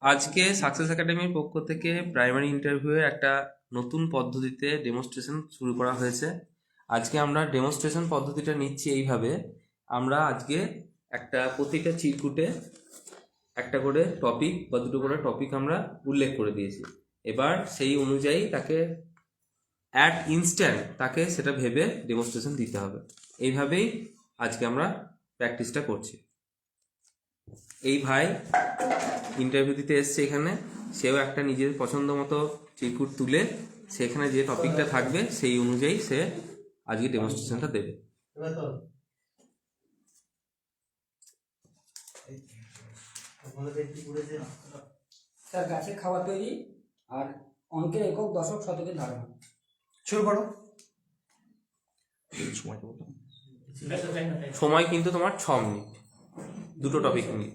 আজকে সাকসেস একাডেমির পক্ষ থেকে প্রাইমারি ইন্টারভিউয়ের একটা নতুন পদ্ধতিতে ডেমনস্ট্রেশন শুরু করা হয়েছে। আজকে আমরা ডেমনস্ট্রেশন পদ্ধতিটা নিচ্ছি এইভাবে, আমরা আজকে প্রতিটা চিরকুটে একটা করে টপিক বা দুটো করে টপিক আমরা উল্লেখ করে দিয়েছি। এবার সেই অনুযায়ী তাকে অ্যাট ইনস্ট্যান্ট তাকে সেটা ভেবে ডেমনস্ট্রেশন দিতে হবে। এইভাবেই আজকে আমরা প্র্যাকটিসটা করছি। এই ভাই ইন্টারভিউ দিতে এসছে এখানে, সেও একটা নিজের পছন্দ মতো চিরকুট তুলে সেখানে যে টপিকটা থাকবে সেই অনুযায়ী সে আজকে ডেমনস্ট্রেশনটা দেবে। স্যার গাছের খাবার তৈরি আর অঙ্কের একক দশক শতকের ধারণা। শুরু করো। সময় কিন্তু তোমার 6 মিনিট, দুটো টপিক নিয়ে।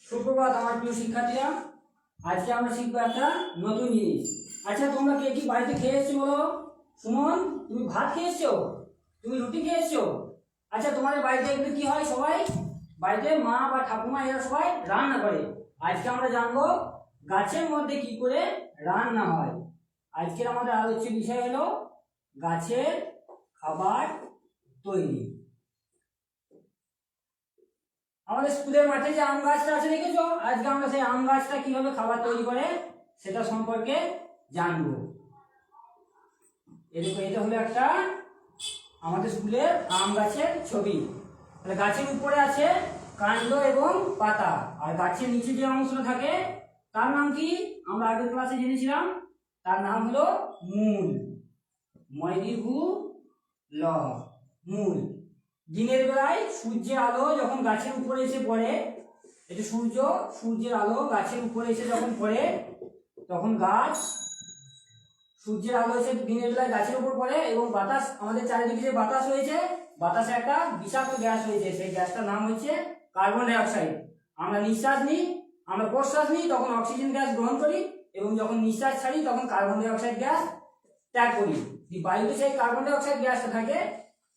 সুপ্রভাত আমার প্রিয় শিক্ষার্থীরা, আজকে আমরা শিখবো একটা নতুন জিনিস। আচ্ছা, তোমরা কে কি বাড়িতে খেয়ে এসছো বলো? সুমন, তুমি ভাত খেয়ে এসছো? তুমি রুটি খেয়ে এসছো? আচ্ছা, তোমাদের বাড়িতে একটু কি হয়, সবাই বাড়িতে মা বা ঠাকুমা এরা সবাই রান্না করে। আজকে আমরা জানবো গাছের মধ্যে কি করে রান্না হয়। আজকের আমাদের আলোচ্য বিষয় হলো গাছের খাবার তৈরি। আমাদের স্কুলের মাঠে যে আম গাছটা আছে দেখেছো, আজকে আমরা সেই আম গাছটা কিভাবে খাবার তৈরি করে সেটা সম্পর্কে জানবো। এটা হলো একটা আমাদের স্কুলের আম গাছের ছবি। তাহলে গাছের উপরে আছে কাণ্ড এবং পাতা, আর গাছের নিচে যে অংশটা থাকে তার নাম কি আমরা আগের ক্লাসে জেনেছিলাম, তার নাম হলো মূল। ময়দীর্ঘ ল, মূল। দিনের বেলায় সূর্যের আলো যখন গাছের উপরে এসে পড়ে, এটা সূর্যের আলো গাছের উপরে এসে যখন পড়ে, তখন গাছ সূর্যের আলো এসে দিনের বেলায় গাছের উপর পড়ে এবং বাতাস, আমাদের চারিদিকে যে বাতাস রয়েছে, বাতাসে একটা বিষাক্ত গ্যাস রয়েছে, সেই গ্যাসটার নাম হচ্ছে কার্বন ডাই অক্সাইড। আমরা নিঃশ্বাস নিই, আমরা প্রশ্বাস নিই, তখন অক্সিজেন গ্যাস গ্রহণ করি, এবং যখন নিঃশ্বাস ছাড়ি তখন কার্বন ডাই অক্সাইড গ্যাস ত্যাগ করি। বায়ুতে সেই কার্বন ডাই অক্সাইড গ্যাসটা থাকে।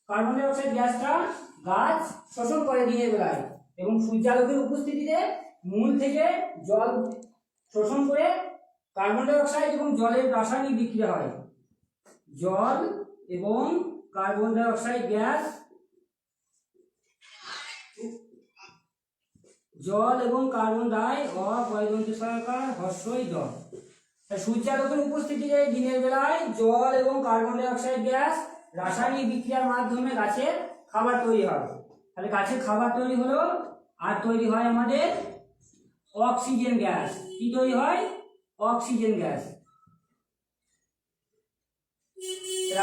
কার্বন ডাই অক্সাইড গ্যাসটা গাছ শোষণ করে দিনের বেলায়, এবং সূর্যালোকের উপস্থিতিতে মূল থেকে জল শোষণ করে কার্বন ডাই অক্সাইড এবং জলের রাসায়নিক বিক্রিয়া হয়। জল এবং কার্বন ডাই অক্সাইড গ্যাস, জল এবং কার্বন ডাই সূর্যালোকের উপস্থিতিতে দিনের বেলায় জল এবং কার্বন ডাই অক্সাইড গ্যাস রাসায়নিক বিক্রিয়ার মাধ্যমে গাছের খাবার তৈরি হয়। তাহলে গাছের খাবার তৈরি হলো, আর তৈরি হয় আমাদের অক্সিজেন গ্যাস। কি তৈরি হয়? Oxygen gas.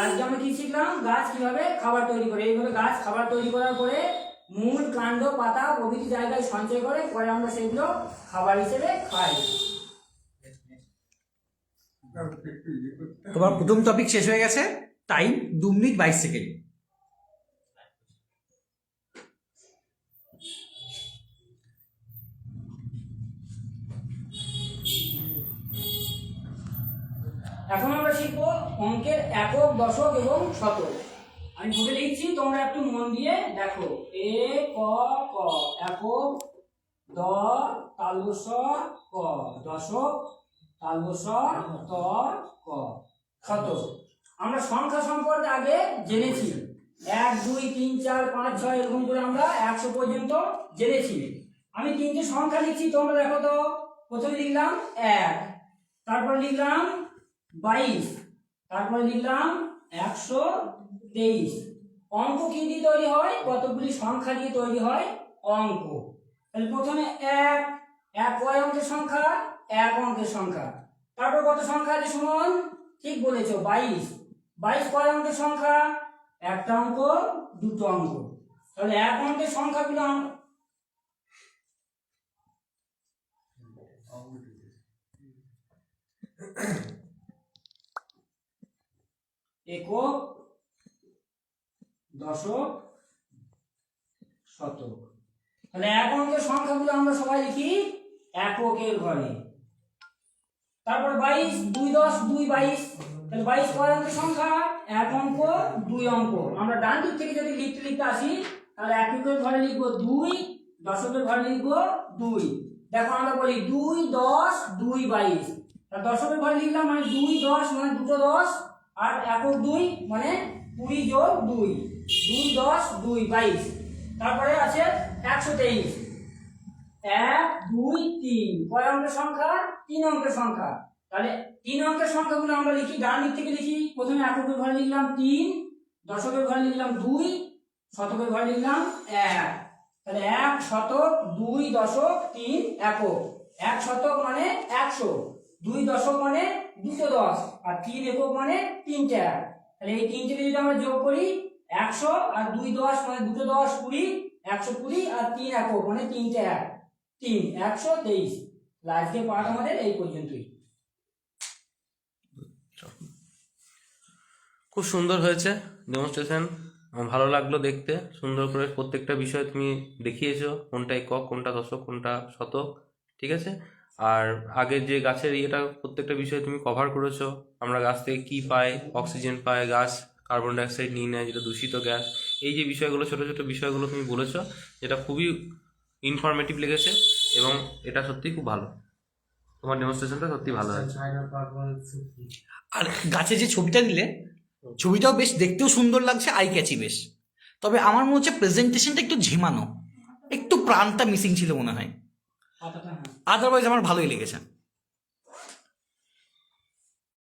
আজকে আমরা কি শিখলাম? গাছ কিভাবে খাবার তৈরি করে। এইভাবে গাছ খাবার তৈরি করার পরে মূল, কাণ্ড, পাতা প্রভৃতি জায়গায় সঞ্চয় করে, পরে আমরা সেগুলো খাবার হিসেবে খাই। তোমার প্রথম টপিক শেষ হয়ে গেছে, টাইম 2 মিনিট 22 সেকেন্ড। এখন আমরা শিখবো অঙ্কের একক, দশক এবং শতক। আমি বলে লিখছি, তোমরা একটু মন দিয়ে দেখো। এ ক ক একক, দ তালবস ক দশক, তালবস ত ক শতক। আমরা সংখ্যা সম্পর্কে আগে জেনেছি, 1 2 3 4 5 6 এরকম করে আমরা 100 পর্যন্ত জেনেছি। আমি তিনটে সংখ্যা লিখছি, তোমরা দেখো তো। প্রথমে লিখলাম 1, তারপর লিখলাম 22, তারপর লিখলাম 123। অঙ্ক কি দিয়ে তৈরি হয়? কতগুলি সংখ্যা দিয়ে তৈরি হয় অঙ্ক। তাহলে প্রথমে 1, 1 কয় অঙ্কের সংখ্যা? 1 অঙ্কের সংখ্যা। তারপর কত সংখ্যা আছে সুমন? ঠিক বলেছো, 22। 22 কয় অঙ্কের সংখ্যা? একটা অঙ্ক, দুটো অঙ্ক। তাহলে 1 অঙ্কের সংখ্যাগুলো একক, দশক, শতক। তাহলে 1 অঙ্কের সংখ্যাগুলো আমরা সবাই লিখি এককের ঘরে। তারপর 22, 2 10 2 22। তাহলে 22 কয় অঙ্কের সংখ্যা? 1 অঙ্ক, 2 অঙ্ক। আমরা ডান দিক থেকে যদি লিখতে আসি, তাহলে এককের ঘরে লিখবো 2, দশকের ঘরে লিখবো 2। দেখো আমরা বলি 2 10 2 22, তা দশকের ঘরে লিখলাম মানে 2 10 মানে দুটো 10, আর একক 2 মানে 20 যোগ 2, 2 10 2 22। তারপরে আছে 123, 1 2 3, কয় অঙ্কের সংখ্যা? 3 অঙ্কের সংখ্যা। তাহলে 3 অঙ্কের সংখ্যাগুলো আমরা লিখি, ডান দিক থেকে লিখি। প্রথমে এককের ঘরে লিখলাম 3, দশকের ঘরে লিখলাম 2, শতকের ঘরে লিখলাম 1। তাহলে 1 শতক, 2 দশক, 3 একক। 1 শতক মানে 100, 2 দশক মানে 210, আর 3 একক মানে 3টে 1। তাহলে এই তিনটেকে যদি আমরা যোগ করি 100 আর 2 10 মানে 2 10 20, 120 আর 3 একক মানে 3টে 1, 3 123। আজকের পাঠ আমাদের এই পর্যন্তই। খুব সুন্দর হয়েছে ডেমনস্ট্রেশন, আমার ভালো লাগলো দেখতে। সুন্দর করে প্রত্যেকটা বিষয় তুমি দেখিয়েছো, কোনটা একক, কোনটা দশক, কোনটা শতক, ঠিক আছে। আর আগের যে গাছের ইয়েটা প্রত্যেকটা বিষয় তুমি কভার করেছো। আমরা গাছ থেকে কি পাই, অক্সিজেন পায়, গাছ কার্বন ডাইঅক্সাইড নিয়ে নেয় যেটা দূষিত গ্যাস। এই যে বিষয়গুলো, ছোটো ছোটো বিষয়গুলো তুমি বলেছো, যেটা খুবই ইনফরমেটিভ লেগেছে এবং এটা সত্যিই খুব ভালো। তোমার ডেমনস্ট্রেশনটা সত্যি ভালো হয়েছে। আর গাছে যে ছবিটা দিলে, ছবিটাও বেশ দেখতেও সুন্দর লাগছে, আই ক্যাচি বেশ। তবে আমার মনে হচ্ছে প্রেজেন্টেশনটা একটু ঝিমানো, একটু প্রাণটা মিসিং ছিল মনে হয়। পাতাটা হ্যাঁ। আদারওয়াইজ আমার ভালোই লেগেছে।